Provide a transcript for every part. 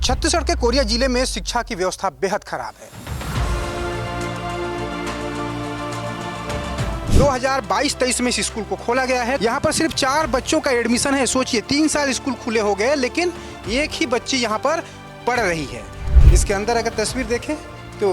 छत्तीसगढ़ के कोरिया जिले में शिक्षा की व्यवस्था बेहद खराब है। 2022-23 में इस स्कूल को खोला गया है। यहाँ पर सिर्फ 4 बच्चों का एडमिशन है। सोचिए 3 साल स्कूल खुले हो गए लेकिन एक ही बच्ची यहाँ पर पढ़ रही है। इसके अंदर अगर तस्वीर देखें तो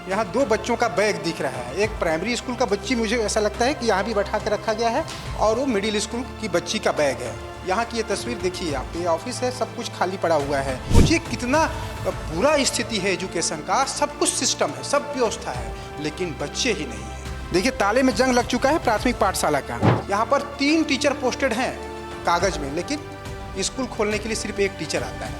यहाँ 2 बच्चों का बैग दिख रहा है। एक प्राइमरी स्कूल का बच्ची, मुझे ऐसा लगता है कि यहाँ भी बैठा कर रखा गया है, और वो मिडिल स्कूल की बच्ची का बैग है। यहाँ की ये तस्वीर देखिए आप, ये ऑफिस है, सब कुछ खाली पड़ा हुआ है। मुझे कितना बुरा स्थिति है एजुकेशन का। सब कुछ सिस्टम है, सब व्यवस्था है, लेकिन बच्चे ही नहीं है। देखिए ताले में जंग लग चुका है प्राथमिक पाठशाला का। यहाँ पर 3 टीचर पोस्टेड हैं कागज में, लेकिन स्कूल खोलने के लिए सिर्फ 1 टीचर आता है।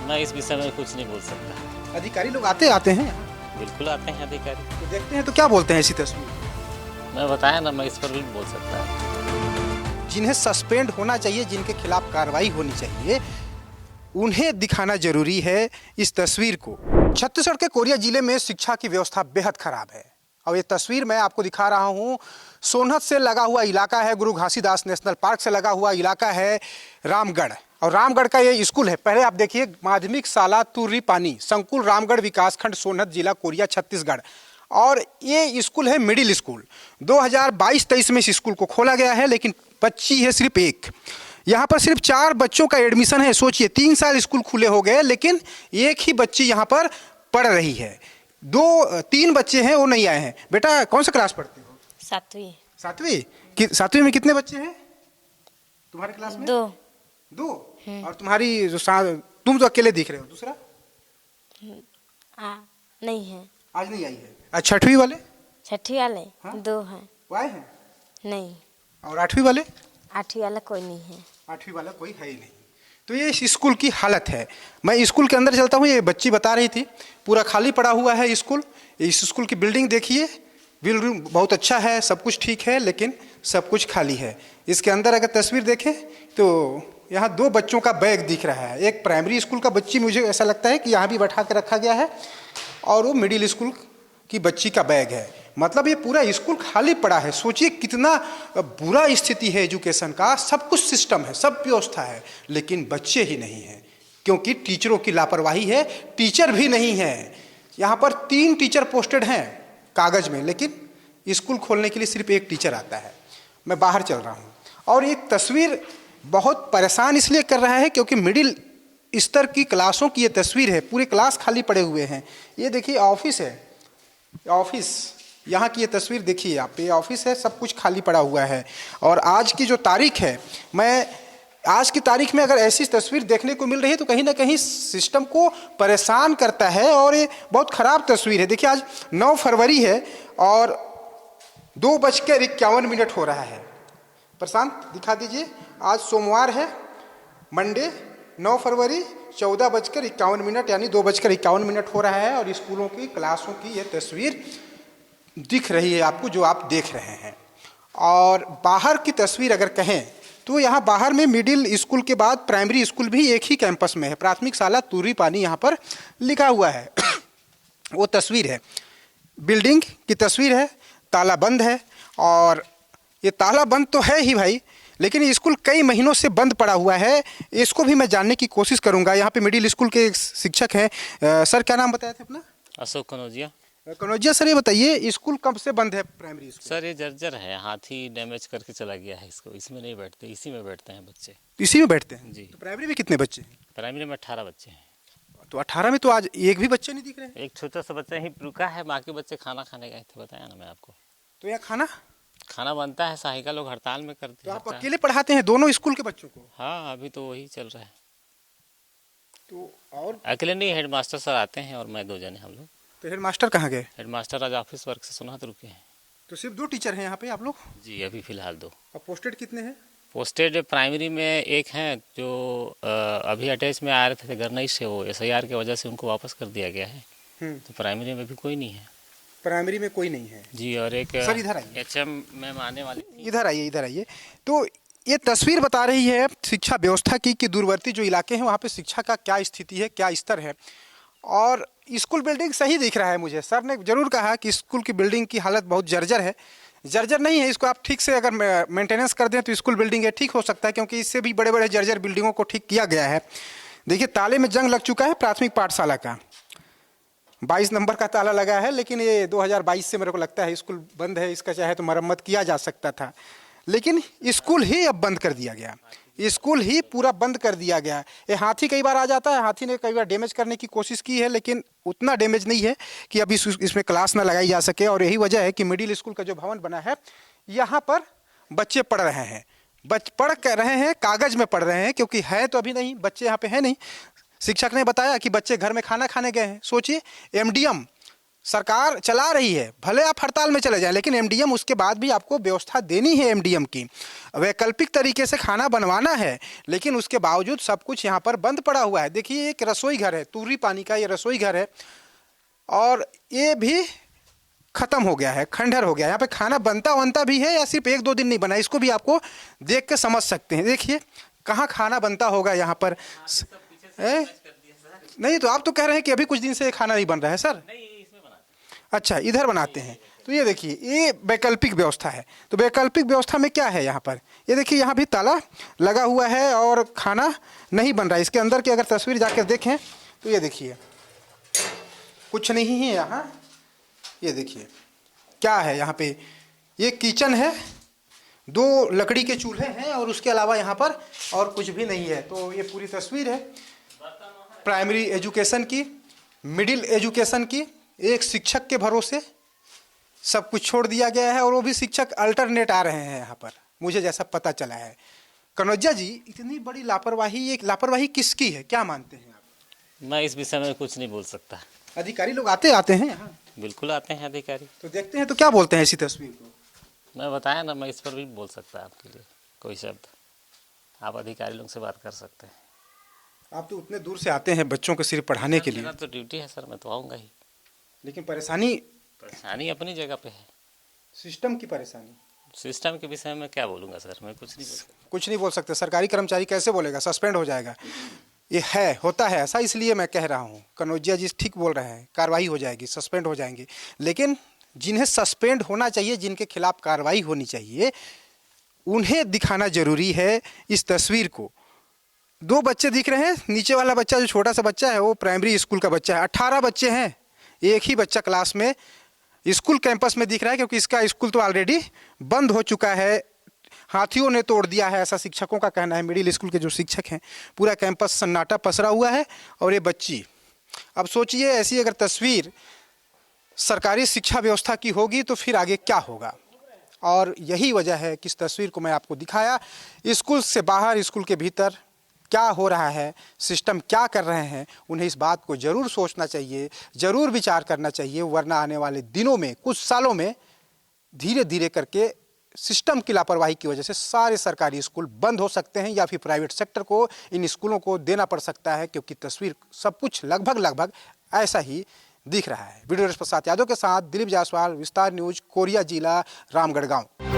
मैं इस विषय में कुछ नहीं बोल सकता। अधिकारी लोग आते हैं, बिल्कुल आते हैं अधिकारी, तो देखते हैं तो क्या बोलते हैं ऐसी तस्वीर। मैं बताया ना, मैं इस पर भी बोल सकता। जिन्हें सस्पेंड होना चाहिए, जिनके खिलाफ कार्रवाई होनी चाहिए, उन्हें दिखाना जरूरी है इस तस्वीर को। छत्तीसगढ़ के कोरिया जिले में शिक्षा की व्यवस्था बेहद खराब है और ये तस्वीर मैं आपको दिखा रहा हूँ। सोनहत से लगा हुआ इलाका है, गुरु घासीदास नेशनल पार्क से लगा हुआ इलाका है रामगढ़, और रामगढ़ का ये स्कूल है। पहले आप देखिए, माध्यमिक शाला तुर्री पानी संकुल रामगढ़ विकासखंड सोनहत जिला कोरिया छत्तीसगढ़, और ये स्कूल है मिडिल स्कूल। 2022-23 में इस स्कूल को खोला गया है लेकिन बच्ची है सिर्फ 1। यहाँ पर सिर्फ 4 बच्चों का एडमिशन है। सोचिए 3 साल स्कूल खुले हो गए लेकिन एक ही बच्ची यहाँ पर पढ़ रही है। 3 बच्चे हैं, वो नहीं आए हैं। बेटा कौन सा क्लास पढ़ते हो? 7वीं। 7वीं में कितने बच्चे हैं तुम्हारे क्लास में? 2। और तुम्हारी जो तुम तो अकेले दिख रहे हो, दूसरा नहीं है, आज नहीं आई है। अच्छा 6वीं वाले? 6वीं वाले हाँ? 2 हैं। वो आए हैं? नहीं। और 8वीं वाले? 8वीं वाला कोई नहीं है। 8वीं वाला कोई है ही नहीं। तो ये इस स्कूल की हालत है। मैं स्कूल के अंदर चलता हूँ, ये बच्ची बता रही थी पूरा खाली पड़ा हुआ है स्कूल। इस स्कूल की बिल्डिंग देखिए, बिल्डिंग बहुत अच्छा है, सब कुछ ठीक है, लेकिन सब कुछ खाली है। इसके अंदर अगर तस्वीर देखें तो यहाँ 2 बच्चों का बैग दिख रहा है। एक प्राइमरी स्कूल का बच्ची, मुझे ऐसा लगता है कि यहाँ भी बैठा कर रखा गया है, और वो मिडिल स्कूल की बच्ची का बैग है। मतलब ये पूरा स्कूल खाली पड़ा है। सोचिए कितना बुरा स्थिति है एजुकेशन का। सब कुछ सिस्टम है, सब व्यवस्था है, लेकिन बच्चे ही नहीं हैं, क्योंकि टीचरों की लापरवाही है। टीचर भी नहीं है। यहाँ पर 3 टीचर पोस्टेड हैं कागज में, लेकिन स्कूल खोलने के लिए सिर्फ 1 टीचर आता है। मैं बाहर चल रहा हूँ और एक तस्वीर बहुत परेशान इसलिए कर रहा है क्योंकि मिडिल स्तर की क्लासों की ये तस्वीर है। पूरे क्लास खाली पड़े हुए हैं। ये देखिए ऑफिस है, ऑफिस, यहाँ की ये तस्वीर देखिए आप, ये ऑफिस है, सब कुछ खाली पड़ा हुआ है। और आज की जो तारीख है, मैं आज की तारीख में अगर ऐसी तस्वीर देखने को मिल रही है तो कहीं ना कहीं सिस्टम को परेशान करता है, और ये बहुत ख़राब तस्वीर है। देखिए आज 9 फरवरी है और 2:51 हो रहा है। प्रशांत दिखा दीजिए, आज सोमवार है, मंडे 9 फरवरी 14:51, यानी 2:51 हो रहा है, और स्कूलों की क्लासों की ये तस्वीर दिख रही है आपको, जो आप देख रहे हैं। और बाहर की तस्वीर अगर कहें तो यहाँ बाहर में मिडिल स्कूल के बाद प्राइमरी स्कूल भी एक ही कैंपस में है। प्राथमिक शाला तुर्री पानी यहाँ पर लिखा हुआ है। वो तस्वीर है, बिल्डिंग की तस्वीर है, ताला बंद है। और ये ताला बंद तो है ही भाई, लेकिन ये स्कूल कई महीनों से बंद पड़ा हुआ है। इसको भी मैं जानने की कोशिश करूंगा। यहाँ पे मिडिल स्कूल के एक शिक्षक हैं। सर क्या नाम बताया थे अपना? अशोक कनौजिया। कनौजिया सर, ये बताइए स्कूल कब से बंद है प्राइमरी स्कूल? सर ये जर्जर है, हाथी डैमेज करके चला गया है इसको। इसमें नहीं बैठते, इसी में बैठते हैं बच्चे। इसी में बैठते हैं जी। तो प्राइमरी में कितने बच्चे हैं? प्राइमरी में 18 बच्चे हैं। तो 18 में तो आज एक भी बच्चे नहीं दिख रहे हैं। एक छोटा सा बच्चा ही रुका है, बाकी बच्चे खाना खाने गए थे, बताया ना मैं आपको। तो यहाँ खाना बनता है, सहायिका लोग हड़ताल में करते तो हैं। आप अकेले पढ़ाते हैं दोनों स्कूल के बच्चों को? हाँ, अभी तो वही चल रहा है। तो और अकेले नहीं, हेडमास्टर सर आते हैं और मैं 2 जने हम लोग। तो हेड मास्टर कहाँ गए? हेडमास्टर आज ऑफिस वर्क से सोनहत रुके हैं। तो सिर्फ 2 टीचर हैं यहाँ पे आप लोग? जी, अभी फिलहाल 2। और पोस्टेड कितने हैं? पोस्टेड प्राइमरी में 1 हैं, जो अभी अटैच में आ रहे थे गरनई से, वो SIR की वजह से उनको वापस कर दिया गया है। तो प्राइमरी में भी कोई नहीं है। प्राइमरी में कोई नहीं है जी। और एक सर इधर आइए, HM मैम आने वाली थी। इधर आइए। तो ये तस्वीर बता रही है शिक्षा व्यवस्था की कि दूरवर्ती जो इलाके हैं वहाँ पे शिक्षा का क्या स्थिति है, क्या स्तर है। और स्कूल बिल्डिंग सही दिख रहा है मुझे। सर ने जरूर कहा कि स्कूल की बिल्डिंग की हालत बहुत जर्जर है। जर्जर नहीं है, इसको आप ठीक से अगर मेंटेनेंस कर दें तो स्कूल बिल्डिंग है ठीक हो सकता है, क्योंकि इससे भी बड़े बड़े जर्जर बिल्डिंगों को ठीक किया गया है। देखिए ताले में जंग लग चुका है प्राथमिक पाठशाला का। 22 नंबर का ताला लगा है, लेकिन ये 2022 से मेरे को लगता है स्कूल बंद है। इसका चाहे तो मरम्मत किया जा सकता था, लेकिन स्कूल ही अब बंद कर दिया गया। स्कूल ही पूरा बंद कर दिया गया। ये हाथी कई बार आ जाता है, हाथी ने कई बार डैमेज करने की कोशिश की है, लेकिन उतना डैमेज नहीं है कि अभी इसमें क्लास ना लगाई जा सके। और यही वजह है कि मिडिल स्कूल का जो भवन बना है, यहाँ पर बच्चे पढ़ रहे हैं। पढ़ कर रहे हैं, कागज में पढ़ रहे हैं, क्योंकि है तो अभी नहीं, बच्चे यहाँ पे है नहीं। शिक्षक ने बताया कि बच्चे घर में खाना खाने गए हैं। सोचिए, एमडीएम सरकार चला रही है, भले आप हड़ताल में चले जाएं, लेकिन एमडीएम उसके बाद भी आपको व्यवस्था देनी है। एमडीएम की वैकल्पिक तरीके से खाना बनवाना है, लेकिन उसके बावजूद सब कुछ यहाँ पर बंद पड़ा हुआ है। देखिए, एक रसोई घर है, तूरी पानी का ये रसोई घर है, और ये भी ख़त्म हो गया है, खंडहर हो गया। यहाँ पे खाना बनता भी है या सिर्फ 1-2 दिन नहीं बना, इसको भी आपको देख के समझ सकते हैं। देखिए कहाँ खाना बनता होगा यहाँ पर। नहीं तो आप तो कह रहे हैं कि अभी कुछ दिन से खाना नहीं बन रहा है सर। अच्छा, इधर बनाते हैं। तो ये देखिए, ये वैकल्पिक व्यवस्था है। तो वैकल्पिक व्यवस्था में क्या है यहाँ पर, ये देखिए यहाँ भी ताला लगा हुआ है और खाना नहीं बन रहा है। इसके अंदर की अगर तस्वीर जाकर देखें तो ये देखिए कुछ नहीं है यहाँ। ये देखिए क्या है यहाँ पे, ये किचन है, 2 लकड़ी के चूल्हे हैं और उसके अलावा यहाँ पर और कुछ भी नहीं है। तो ये पूरी तस्वीर है प्राइमरी एजुकेशन की, मिडिल एजुकेशन की। एक शिक्षक के भरोसे सब कुछ छोड़ दिया गया है, और वो भी शिक्षक अल्टरनेट आ रहे हैं यहाँ पर, मुझे जैसा पता चला है। कनौजिया जी, इतनी बड़ी लापरवाही, एक लापरवाही किसकी है, क्या मानते हैं आप? मैं इस विषय में कुछ नहीं बोल सकता। अधिकारी लोग आते हैं यहाँ? बिल्कुल आते हैं अधिकारी। तो देखते हैं तो क्या बोलते हैं इसी तस्वीर को? मैं बताया ना, मैं इस पर भी बोल सकता आपके लिए कोई शब्द। आप अधिकारी लोग से बात कर सकते हैं। आप तो उतने दूर से आते हैं बच्चों को सिर्फ पढ़ाने के लिए। मेरा तो ड्यूटी है सर, मैं तो आऊँगा ही। लेकिन परेशानी अपनी जगह पे है। सिस्टम की परेशानी। सिस्टम के विषय में क्या बोलूँगा सर, मैं कुछ नहीं बोल सकते। सरकारी कर्मचारी कैसे बोलेगा, सस्पेंड हो जाएगा। ये होता है ऐसा, इसलिए मैं कह रहा हूँ। कनौजिया जी ठीक बोल रहे हैं, कार्रवाई हो जाएगी, सस्पेंड हो जाएंगे। लेकिन जिन्हें सस्पेंड होना चाहिए, जिनके खिलाफ कार्रवाई होनी चाहिए, उन्हें दिखाना जरूरी है। इस तस्वीर को 2 बच्चे दिख रहे हैं। नीचे वाला बच्चा जो छोटा सा बच्चा है वो प्राइमरी स्कूल का बच्चा है। 18 बच्चे हैं, एक ही बच्चा क्लास में स्कूल कैंपस में दिख रहा है, क्योंकि इसका स्कूल तो ऑलरेडी बंद हो चुका है, हाथियों ने तोड़ दिया है, ऐसा शिक्षकों का कहना है। मिडिल स्कूल के जो शिक्षक हैं, पूरा कैंपस सन्नाटा पसरा हुआ है। और ये बच्ची, अब सोचिए ऐसी अगर तस्वीर सरकारी शिक्षा व्यवस्था की होगी तो फिर आगे क्या होगा। और यही वजह है कि इस तस्वीर को मैं आपको दिखाया। स्कूल से बाहर, स्कूल के भीतर क्या हो रहा है, सिस्टम क्या कर रहे हैं, उन्हें इस बात को ज़रूर सोचना चाहिए, ज़रूर विचार करना चाहिए। वरना आने वाले दिनों में, कुछ सालों में, धीरे धीरे करके सिस्टम की लापरवाही की वजह से सारे सरकारी स्कूल बंद हो सकते हैं, या फिर प्राइवेट सेक्टर को इन स्कूलों को देना पड़ सकता है, क्योंकि तस्वीर सब कुछ लगभग ऐसा ही दिख रहा है। वीडियो प्रसाद यादव के साथ दिलीप जायसवाल, विस्तार न्यूज, कोरिया जिला, रामगढ़ गाँव।